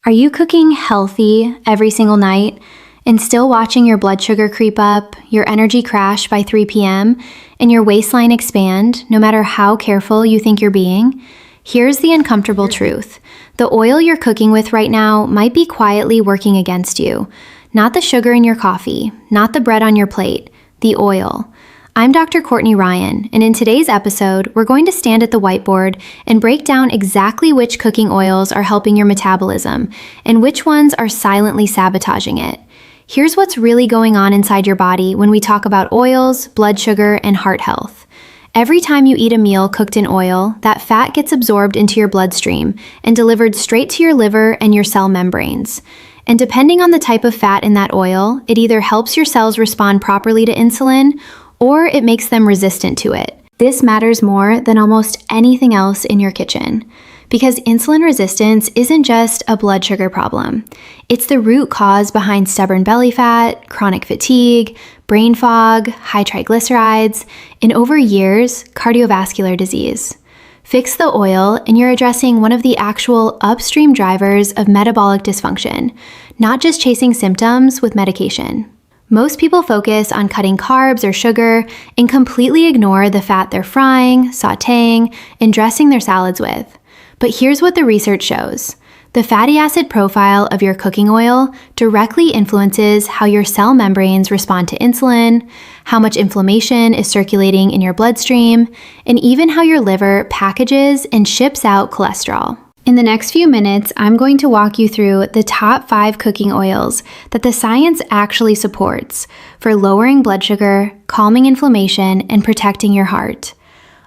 Are you cooking healthy every single night and still watching your blood sugar creep up, your energy crash by 3 p.m., and your waistline expand no matter how careful you think you're being? Here's the uncomfortable truth. The oil you're cooking with right now might be quietly working against you. Not the sugar in your coffee, not the bread on your plate, the oil. I'm Dr. Courtney Ryan, and in today's episode, we're going to stand at the whiteboard and break down exactly which cooking oils are helping your metabolism and which ones are silently sabotaging it. Here's what's really going on inside your body when we talk about oils, blood sugar, and heart health. Every time you eat a meal cooked in oil, that fat gets absorbed into your bloodstream and delivered straight to your liver and your cell membranes. And depending on the type of fat in that oil, it either helps your cells respond properly to insulin or it makes them resistant to it. This matters more than almost anything else in your kitchen, because insulin resistance isn't just a blood sugar problem. It's the root cause behind stubborn belly fat, chronic fatigue, brain fog, high triglycerides, and over years, cardiovascular disease. Fix the oil and you're addressing one of the actual upstream drivers of metabolic dysfunction, not just chasing symptoms with medication. Most people focus on cutting carbs or sugar and completely ignore the fat they're frying, sautéing, and dressing their salads with. But here's what the research shows. The fatty acid profile of your cooking oil directly influences how your cell membranes respond to insulin, how much inflammation is circulating in your bloodstream, and even how your liver packages and ships out cholesterol. In the next few minutes, I'm going to walk you through the top 5 cooking oils that the science actually supports for lowering blood sugar, calming inflammation, and protecting your heart.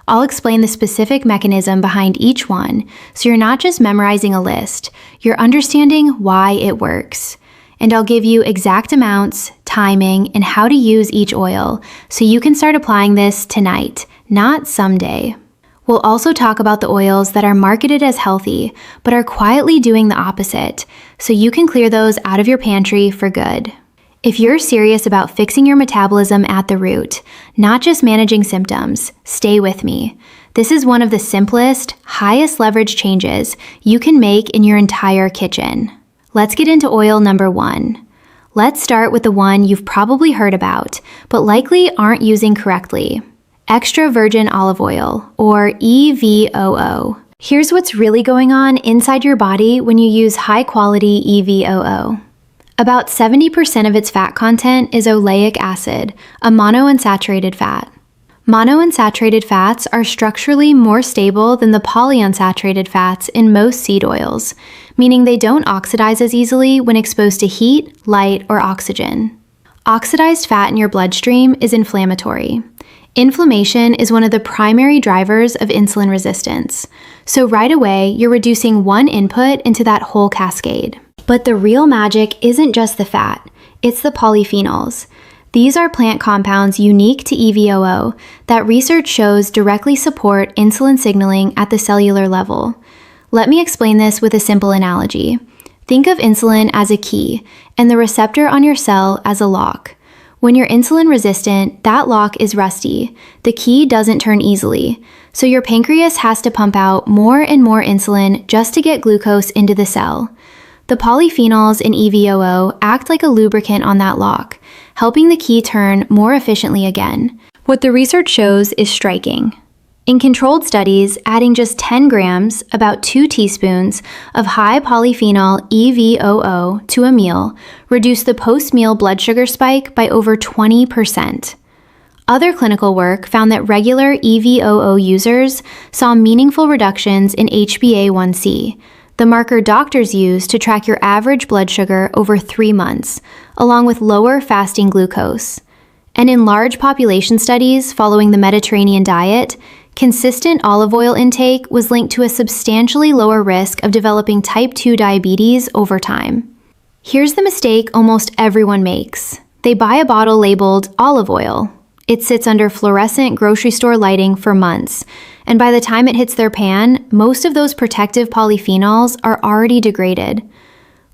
I'll explain the specific mechanism behind each one, so you're not just memorizing a list, you're understanding why it works. And I'll give you exact amounts, timing, and how to use each oil, so you can start applying this tonight, not someday. We'll also talk about the oils that are marketed as healthy, but are quietly doing the opposite, so you can clear those out of your pantry for good. If you're serious about fixing your metabolism at the root, not just managing symptoms, stay with me. This is one of the simplest, highest leverage changes you can make in your entire kitchen. Let's get into oil number 1. Let's start with the one you've probably heard about, but likely aren't using correctly. Extra virgin olive oil, or EVOO. Here's what's really going on inside your body when you use high-quality EVOO. About 70% of its fat content is oleic acid, a monounsaturated fat. Monounsaturated fats are structurally more stable than the polyunsaturated fats in most seed oils, meaning they don't oxidize as easily when exposed to heat, light, or oxygen. Oxidized fat in your bloodstream is inflammatory. Inflammation is one of the primary drivers of insulin resistance, so right away you're reducing one input into that whole cascade. But the real magic isn't just the fat, it's the polyphenols. These are plant compounds unique to EVOO that research shows directly support insulin signaling at the cellular level. Let me explain this with a simple analogy. Think of insulin as a key and the receptor on your cell as a lock. When you're insulin resistant, that lock is rusty. The key doesn't turn easily, so your pancreas has to pump out more and more insulin just to get glucose into the cell. The polyphenols in EVOO act like a lubricant on that lock, helping the key turn more efficiently again. What the research shows is striking. In controlled studies, adding just 10 grams, about 2 teaspoons, of high polyphenol EVOO to a meal reduced the post-meal blood sugar spike by over 20%. Other clinical work found that regular EVOO users saw meaningful reductions in HbA1c, the marker doctors use to track your average blood sugar over 3 months, along with lower fasting glucose. And in large population studies following the Mediterranean diet, consistent olive oil intake was linked to a substantially lower risk of developing type 2 diabetes over time. Here's the mistake almost everyone makes. They buy a bottle labeled olive oil. It sits under fluorescent grocery store lighting for months, and by the time it hits their pan, most of those protective polyphenols are already degraded.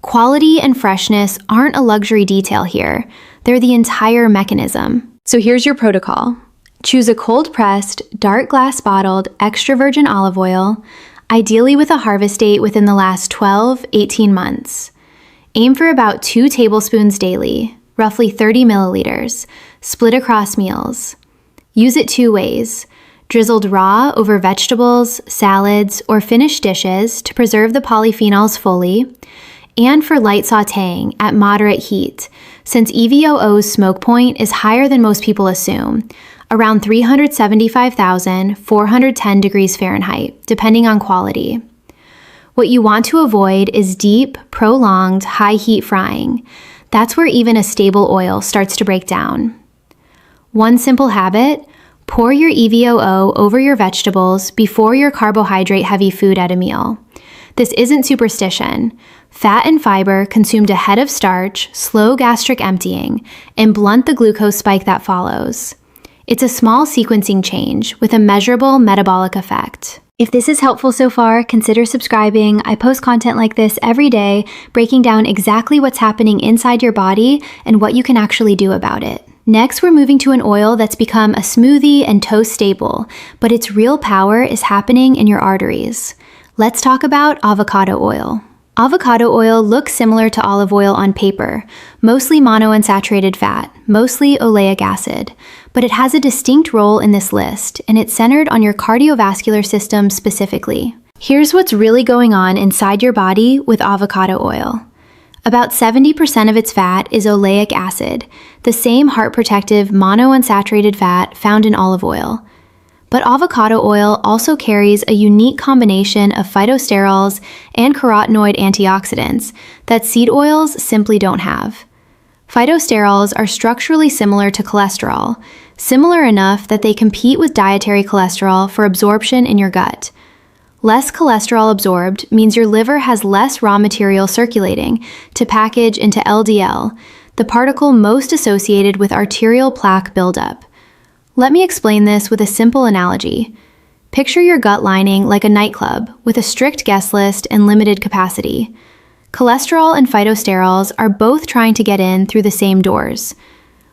Quality and freshness aren't a luxury detail here. They're the entire mechanism. So here's your protocol. Choose a cold-pressed, dark glass bottled extra virgin olive oil, ideally with a harvest date within the last 12-18 months. Aim for about 2 tablespoons daily, roughly 30 milliliters, split across meals. Use it 2 ways: drizzled raw over vegetables, salads, or finished dishes to preserve the polyphenols fully, and for light sautéing at moderate heat, since EVOO's smoke point is higher than most people assume, around 375,410 degrees Fahrenheit, depending on quality. What you want to avoid is deep, prolonged, high-heat frying. That's where even a stable oil starts to break down. One simple habit: pour your EVOO over your vegetables before your carbohydrate-heavy food at a meal. This isn't superstition. Fat and fiber consumed ahead of starch slow gastric emptying and blunt the glucose spike that follows. It's a small sequencing change with a measurable metabolic effect. If this is helpful so far, consider subscribing. I post content like this every day, breaking down exactly what's happening inside your body and what you can actually do about it. Next, we're moving to an oil that's become a smoothie and toast staple, but its real power is happening in your arteries. Let's talk about avocado oil. Avocado oil looks similar to olive oil on paper, mostly monounsaturated fat, mostly oleic acid, but it has a distinct role in this list, and it's centered on your cardiovascular system specifically. Here's what's really going on inside your body with avocado oil. About 70% of its fat is oleic acid, the same heart-protective monounsaturated fat found in olive oil. But avocado oil also carries a unique combination of phytosterols and carotenoid antioxidants that seed oils simply don't have. Phytosterols are structurally similar to cholesterol, similar enough that they compete with dietary cholesterol for absorption in your gut. Less cholesterol absorbed means your liver has less raw material circulating to package into LDL, the particle most associated with arterial plaque buildup. Let me explain this with a simple analogy. Picture your gut lining like a nightclub with a strict guest list and limited capacity. Cholesterol and phytosterols are both trying to get in through the same doors.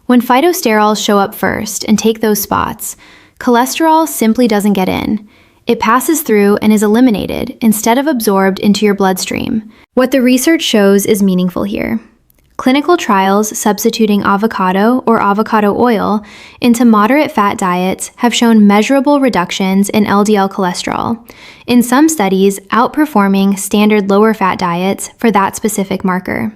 When phytosterols show up first and take those spots, cholesterol simply doesn't get in. It passes through and is eliminated instead of absorbed into your bloodstream. What the research shows is meaningful here. Clinical trials substituting avocado or avocado oil into moderate fat diets have shown measurable reductions in LDL cholesterol, in some studies outperforming standard lower fat diets for that specific marker.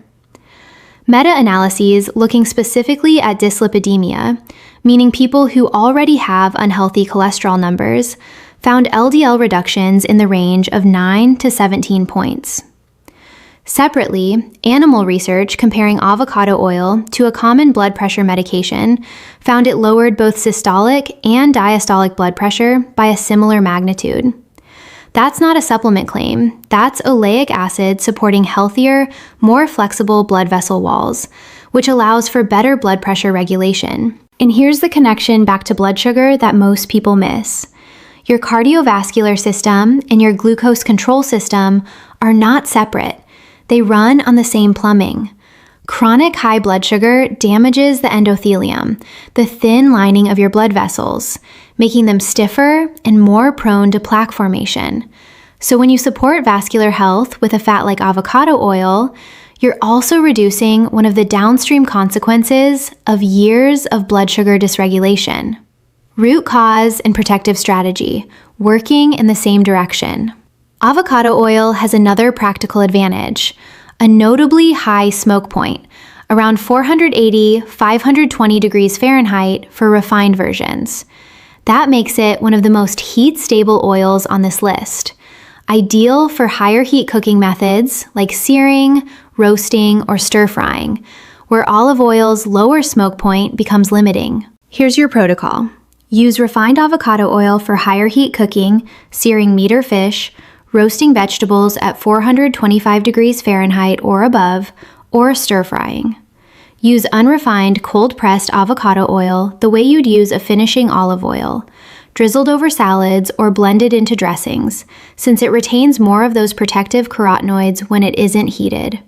Meta-analyses looking specifically at dyslipidemia, meaning people who already have unhealthy cholesterol numbers, found LDL reductions in the range of 9 to 17 points. Separately, animal research comparing avocado oil to a common blood pressure medication found it lowered both systolic and diastolic blood pressure by a similar magnitude. That's not a supplement claim. That's oleic acid supporting healthier, more flexible blood vessel walls, which allows for better blood pressure regulation. And here's the connection back to blood sugar that most people miss. Your cardiovascular system and your glucose control system are not separate. They run on the same plumbing. Chronic high blood sugar damages the endothelium, the thin lining of your blood vessels, making them stiffer and more prone to plaque formation. So when you support vascular health with a fat like avocado oil, you're also reducing one of the downstream consequences of years of blood sugar dysregulation. Root cause and protective strategy, working in the same direction. Avocado oil has another practical advantage, a notably high smoke point, around 480-520 degrees Fahrenheit for refined versions. That makes it one of the most heat-stable oils on this list, ideal for higher heat cooking methods like searing, roasting, or stir-frying, where olive oil's lower smoke point becomes limiting. Here's your protocol. Use refined avocado oil for higher heat cooking, searing meat or fish, roasting vegetables at 425 degrees Fahrenheit or above, or stir-frying. Use unrefined cold-pressed avocado oil the way you'd use a finishing olive oil, drizzled over salads or blended into dressings, since it retains more of those protective carotenoids when it isn't heated.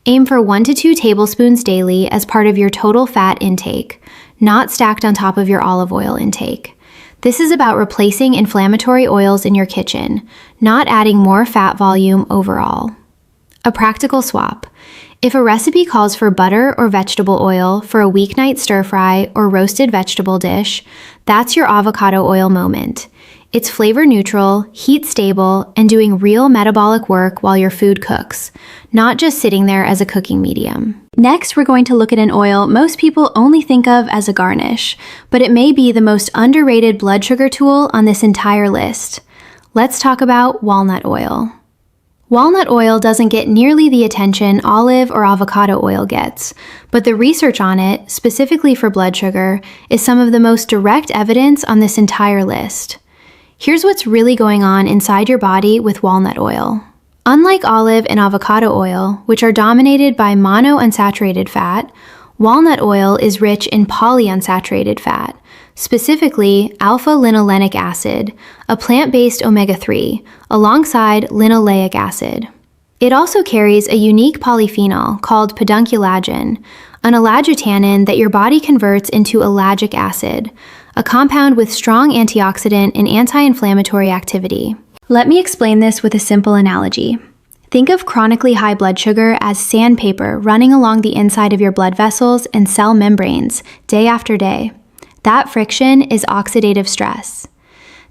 Aim for 1 to 2 tablespoons daily as part of your total fat intake, not stacked on top of your olive oil intake. This is about replacing inflammatory oils in your kitchen, not adding more fat volume overall. A practical swap. If a recipe calls for butter or vegetable oil for a weeknight stir-fry or roasted vegetable dish, that's your avocado oil moment. It's flavor neutral, heat stable, and doing real metabolic work while your food cooks, not just sitting there as a cooking medium. Next, we're going to look at an oil most people only think of as a garnish, but it may be the most underrated blood sugar tool on this entire list. Let's talk about walnut oil. Walnut oil doesn't get nearly the attention olive or avocado oil gets, but the research on it, specifically for blood sugar, is some of the most direct evidence on this entire list. Here's what's really going on inside your body with walnut oil. Unlike olive and avocado oil, which are dominated by monounsaturated fat, walnut oil is rich in polyunsaturated fat, specifically alpha-linolenic acid, a plant-based omega-3, alongside linoleic acid. It also carries a unique polyphenol called pedunculagen, an ellagitannin that your body converts into ellagic acid, a compound with strong antioxidant and anti-inflammatory activity. Let me explain this with a simple analogy. Think of chronically high blood sugar as sandpaper running along the inside of your blood vessels and cell membranes day after day. That friction is oxidative stress.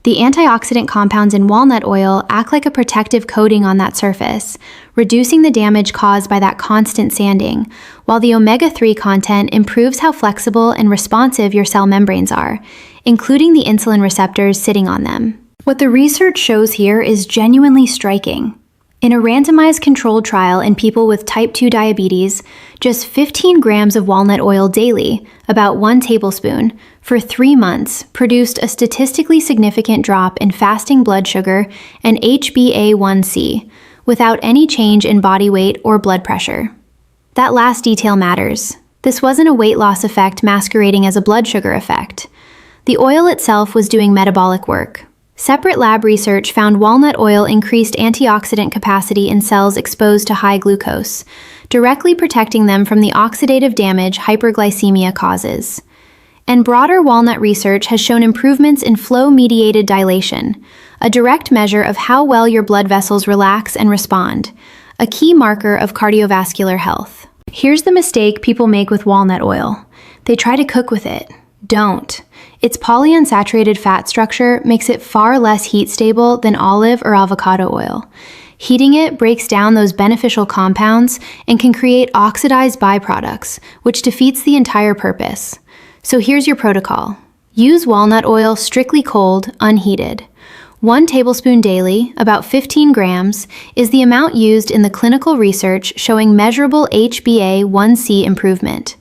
The antioxidant compounds in walnut oil act like a protective coating on that surface, reducing the damage caused by that constant sanding, while the omega-3 content improves how flexible and responsive your cell membranes are, including the insulin receptors sitting on them. What the research shows here is genuinely striking. In a randomized controlled trial in people with type 2 diabetes, just 15 grams of walnut oil daily, about 1 tablespoon, for 3 months produced a statistically significant drop in fasting blood sugar and HbA1c, without any change in body weight or blood pressure. That last detail matters. This wasn't a weight loss effect masquerading as a blood sugar effect. The oil itself was doing metabolic work. Separate lab research found walnut oil increased antioxidant capacity in cells exposed to high glucose, directly protecting them from the oxidative damage hyperglycemia causes. And broader walnut research has shown improvements in flow-mediated dilation, a direct measure of how well your blood vessels relax and respond, a key marker of cardiovascular health. Here's the mistake people make with walnut oil. They try to cook with it. Don't. Its polyunsaturated fat structure makes it far less heat stable than olive or avocado oil. Heating it breaks down those beneficial compounds and can create oxidized byproducts, which defeats the entire purpose. So here's your protocol. Use walnut oil strictly cold, unheated. 1 tablespoon daily, about 15 grams, is the amount used in the clinical research showing measurable HbA1c improvement.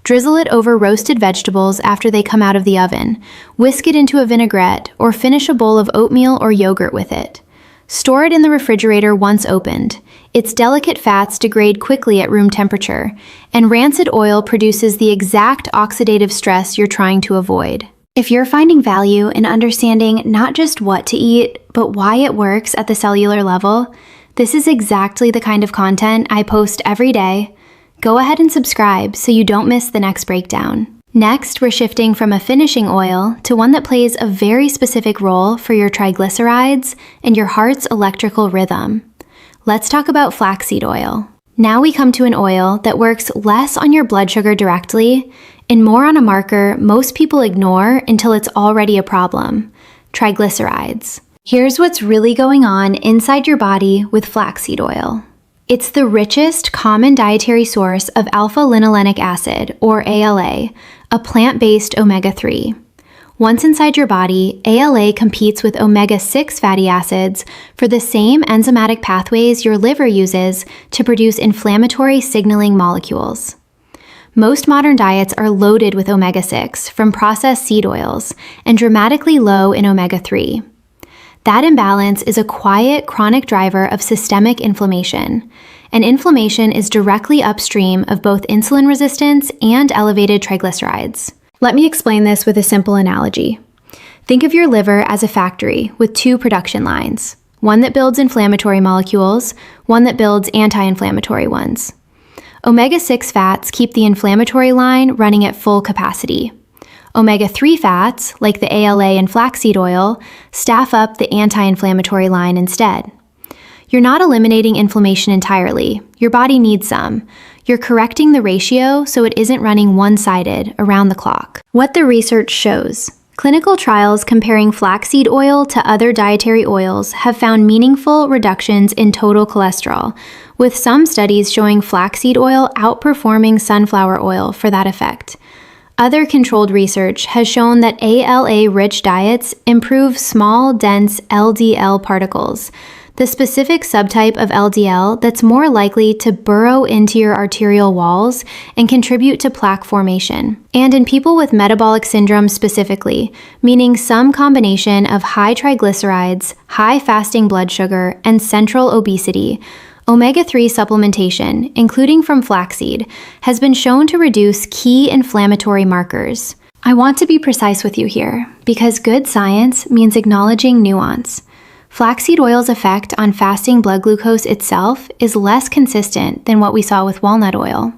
Drizzle it over roasted vegetables after they come out of the oven, whisk it into a vinaigrette, or finish a bowl of oatmeal or yogurt with it. Store it in the refrigerator once opened. Its delicate fats degrade quickly at room temperature, and rancid oil produces the exact oxidative stress you're trying to avoid. If you're finding value in understanding not just what to eat, but why it works at the cellular level, this is exactly the kind of content I post every day. Go ahead and subscribe so you don't miss the next breakdown. Next, we're shifting from a finishing oil to one that plays a very specific role for your triglycerides and your heart's electrical rhythm. Let's talk about flaxseed oil. Now we come to an oil that works less on your blood sugar directly and more on a marker most people ignore until it's already a problem: triglycerides. Here's what's really going on inside your body with flaxseed oil. It's the richest common dietary source of alpha-linolenic acid, or ALA, a plant-based omega-3. Once inside your body, ALA competes with omega-6 fatty acids for the same enzymatic pathways your liver uses to produce inflammatory signaling molecules. Most modern diets are loaded with omega-6 from processed seed oils and dramatically low in omega-3. That imbalance is a quiet, chronic driver of systemic inflammation, and inflammation is directly upstream of both insulin resistance and elevated triglycerides. Let me explain this with a simple analogy. Think of your liver as a factory with 2 production lines, one that builds inflammatory molecules, one that builds anti-inflammatory ones. Omega-6 fats keep the inflammatory line running at full capacity. Omega-3 fats, like the ALA and flaxseed oil, staff up the anti-inflammatory line instead. You're not eliminating inflammation entirely. Your body needs some. You're correcting the ratio so it isn't running one-sided around the clock. What the research shows. Clinical trials comparing flaxseed oil to other dietary oils have found meaningful reductions in total cholesterol, with some studies showing flaxseed oil outperforming sunflower oil for that effect. Other controlled research has shown that ALA-rich diets improve small, dense LDL particles, the specific subtype of LDL that's more likely to burrow into your arterial walls and contribute to plaque formation. And in people with metabolic syndrome specifically, meaning some combination of high triglycerides, high fasting blood sugar, and central obesity, omega-3 supplementation, including from flaxseed, has been shown to reduce key inflammatory markers. I want to be precise with you here, because good science means acknowledging nuance. Flaxseed oil's effect on fasting blood glucose itself is less consistent than what we saw with walnut oil.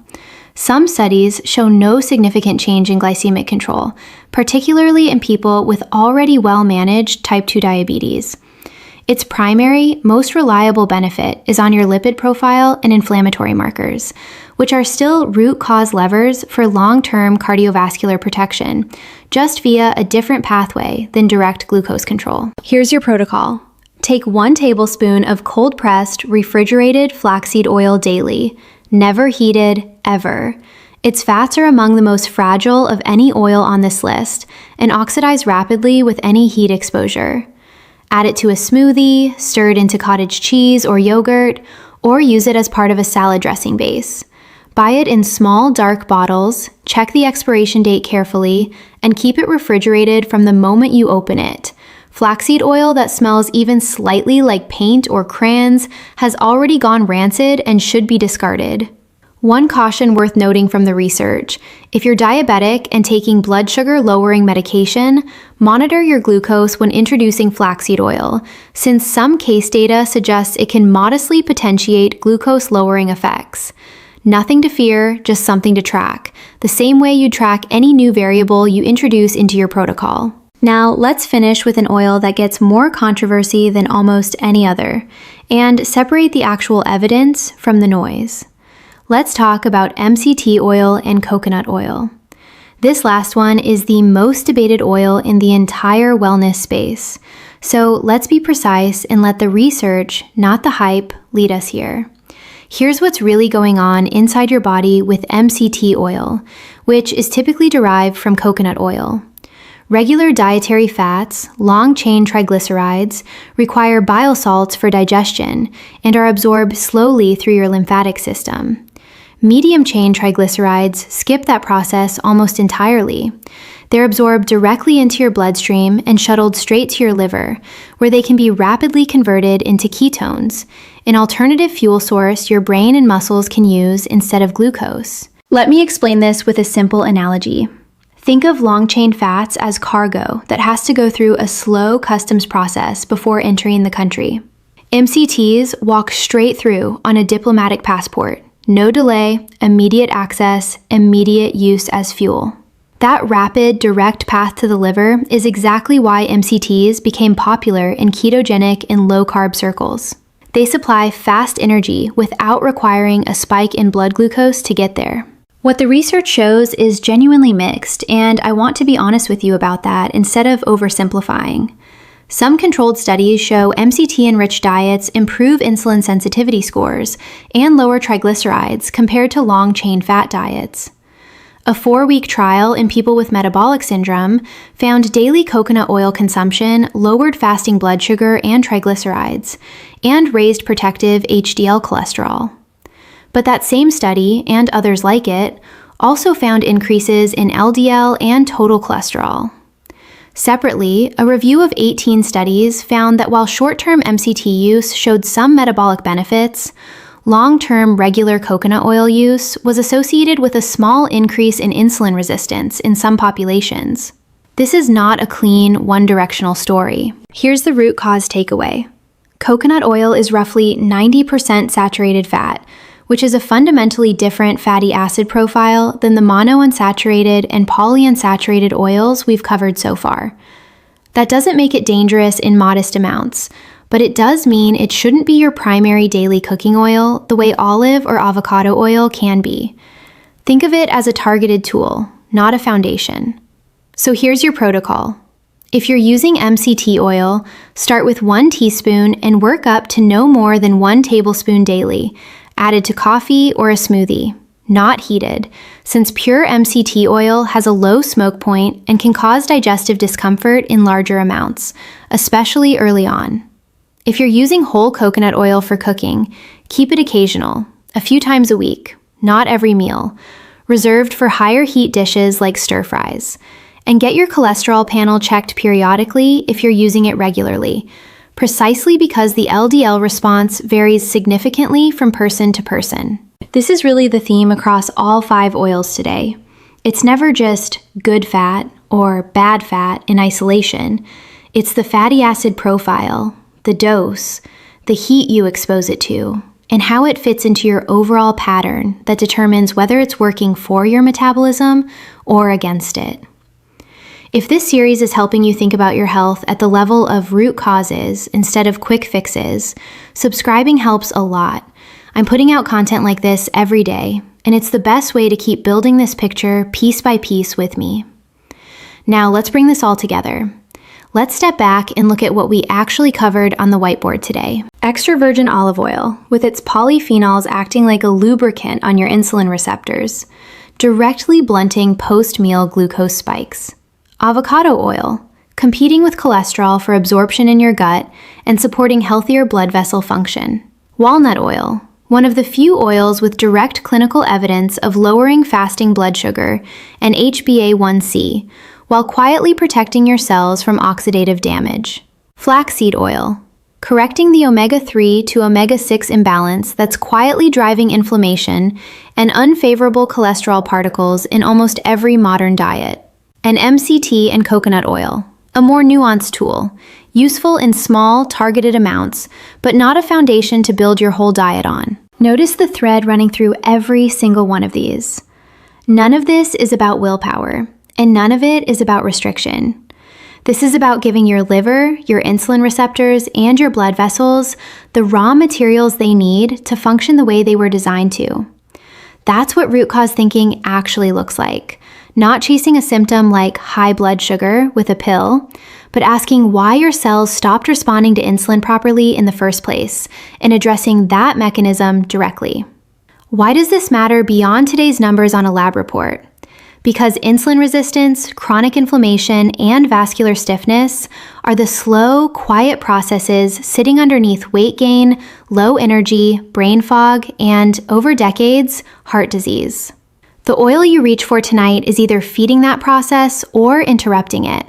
Some studies show no significant change in glycemic control, particularly in people with already well-managed type 2 diabetes. Its primary, most reliable benefit is on your lipid profile and inflammatory markers, which are still root cause levers for long-term cardiovascular protection, just via a different pathway than direct glucose control. Here's your protocol. Take 1 tablespoon of cold-pressed, refrigerated flaxseed oil daily, never heated, ever. Its fats are among the most fragile of any oil on this list and oxidize rapidly with any heat exposure. Add it to a smoothie, stir it into cottage cheese or yogurt, or use it as part of a salad dressing base. Buy it in small, dark bottles, check the expiration date carefully, and keep it refrigerated from the moment you open it. Flaxseed oil that smells even slightly like paint or crayons has already gone rancid and should be discarded. One caution worth noting from the research: if you're diabetic and taking blood sugar lowering medication, monitor your glucose when introducing flaxseed oil, since some case data suggests it can modestly potentiate glucose lowering effects. Nothing to fear, just something to track, the same way you track any new variable you introduce into your protocol. Now, let's finish with an oil that gets more controversy than almost any other, and separate the actual evidence from the noise. Let's talk about MCT oil and coconut oil. This last one is the most debated oil in the entire wellness space. So let's be precise and let the research, not the hype, lead us here. Here's what's really going on inside your body with MCT oil, which is typically derived from coconut oil. Regular dietary fats, long-chain triglycerides, require bile salts for digestion and are absorbed slowly through your lymphatic system. Medium-chain triglycerides skip that process almost entirely. They're absorbed directly into your bloodstream and shuttled straight to your liver, where they can be rapidly converted into ketones, an alternative fuel source your brain and muscles can use instead of glucose. Let me explain this with a simple analogy. Think of long-chain fats as cargo that has to go through a slow customs process before entering the country. MCTs walk straight through on a diplomatic passport. No delay, immediate access, immediate use as fuel. That rapid, direct path to the liver is exactly why MCTs became popular in ketogenic and low-carb circles. They supply fast energy without requiring a spike in blood glucose to get there. What the research shows is genuinely mixed, and I want to be honest with you about that instead of oversimplifying. Some controlled studies show MCT-enriched diets improve insulin sensitivity scores and lower triglycerides compared to long-chain fat diets. A 4-week trial in people with metabolic syndrome found daily coconut oil consumption lowered fasting blood sugar and triglycerides, and raised protective HDL cholesterol. But that same study, and others like it, also found increases in LDL and total cholesterol. Separately, a review of 18 studies found that while short-term MCT use showed some metabolic benefits, long-term regular coconut oil use was associated with a small increase in insulin resistance in some populations. This is not a clean, one-directional story. Here's the root cause takeaway. Coconut oil is roughly 90% saturated fat, which is a fundamentally different fatty acid profile than the monounsaturated and polyunsaturated oils we've covered so far. That doesn't make it dangerous in modest amounts, but it does mean it shouldn't be your primary daily cooking oil the way olive or avocado oil can be. Think of it as a targeted tool, not a foundation. So here's your protocol. If you're using MCT oil, start with 1 teaspoon and work up to no more than 1 tablespoon daily, added to coffee or a smoothie, not heated, since pure MCT oil has a low smoke point and can cause digestive discomfort in larger amounts, especially early on. If you're using whole coconut oil for cooking, keep it occasional, a few times a week, not every meal, reserved for higher heat dishes like stir fries. And get your cholesterol panel checked periodically if you're using it regularly, precisely because the LDL response varies significantly from person to person. This is really the theme across all 5 oils today. It's never just good fat or bad fat in isolation. It's the fatty acid profile, the dose, the heat you expose it to, and how it fits into your overall pattern that determines whether it's working for your metabolism or against it. If this series is helping you think about your health at the level of root causes instead of quick fixes, subscribing helps a lot. I'm putting out content like this every day, and it's the best way to keep building this picture piece by piece with me. Now let's bring this all together. Let's step back and look at what we actually covered on the whiteboard today. Extra virgin olive oil, with its polyphenols acting like a lubricant on your insulin receptors, directly blunting post-meal glucose spikes. Avocado oil, competing with cholesterol for absorption in your gut and supporting healthier blood vessel function. Walnut oil, one of the few oils with direct clinical evidence of lowering fasting blood sugar and HbA1c, while quietly protecting your cells from oxidative damage. Flaxseed oil, correcting the omega-3 to omega-6 imbalance that's quietly driving inflammation and unfavorable cholesterol particles in almost every modern diet. And MCT and coconut oil, a more nuanced tool, useful in small, targeted amounts, but not a foundation to build your whole diet on. Notice the thread running through every single one of these. None of this is about willpower, and none of it is about restriction. This is about giving your liver, your insulin receptors, and your blood vessels the raw materials they need to function the way they were designed to. That's what root cause thinking actually looks like. Not chasing a symptom like high blood sugar with a pill, but asking why your cells stopped responding to insulin properly in the first place and addressing that mechanism directly. Why does this matter beyond today's numbers on a lab report? Because insulin resistance, chronic inflammation, and vascular stiffness are the slow, quiet processes sitting underneath weight gain, low energy, brain fog, and, over decades, heart disease. The oil you reach for tonight is either feeding that process or interrupting it.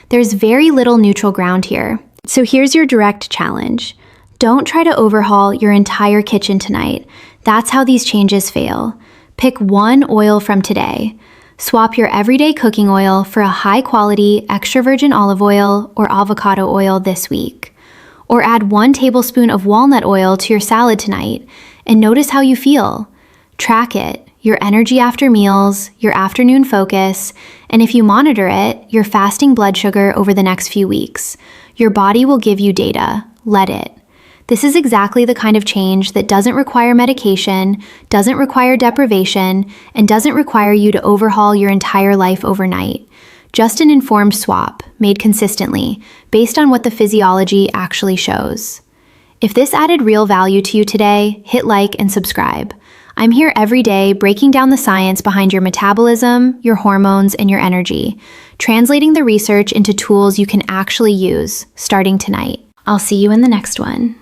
There's very little neutral ground here. So here's your direct challenge. Don't try to overhaul your entire kitchen tonight. That's how these changes fail. Pick one oil from today. Swap your everyday cooking oil for a high-quality extra virgin olive oil or avocado oil this week. Or add 1 tablespoon of walnut oil to your salad tonight and notice how you feel. Track it. Your energy after meals, your afternoon focus, and if you monitor it, your fasting blood sugar over the next few weeks. Your body will give you data. Let it. This is exactly the kind of change that doesn't require medication, doesn't require deprivation, and doesn't require you to overhaul your entire life overnight. Just an informed swap, made consistently, based on what the physiology actually shows. If this added real value to you today, hit like and subscribe. I'm here every day breaking down the science behind your metabolism, your hormones, and your energy, translating the research into tools you can actually use, starting tonight. I'll see you in the next one.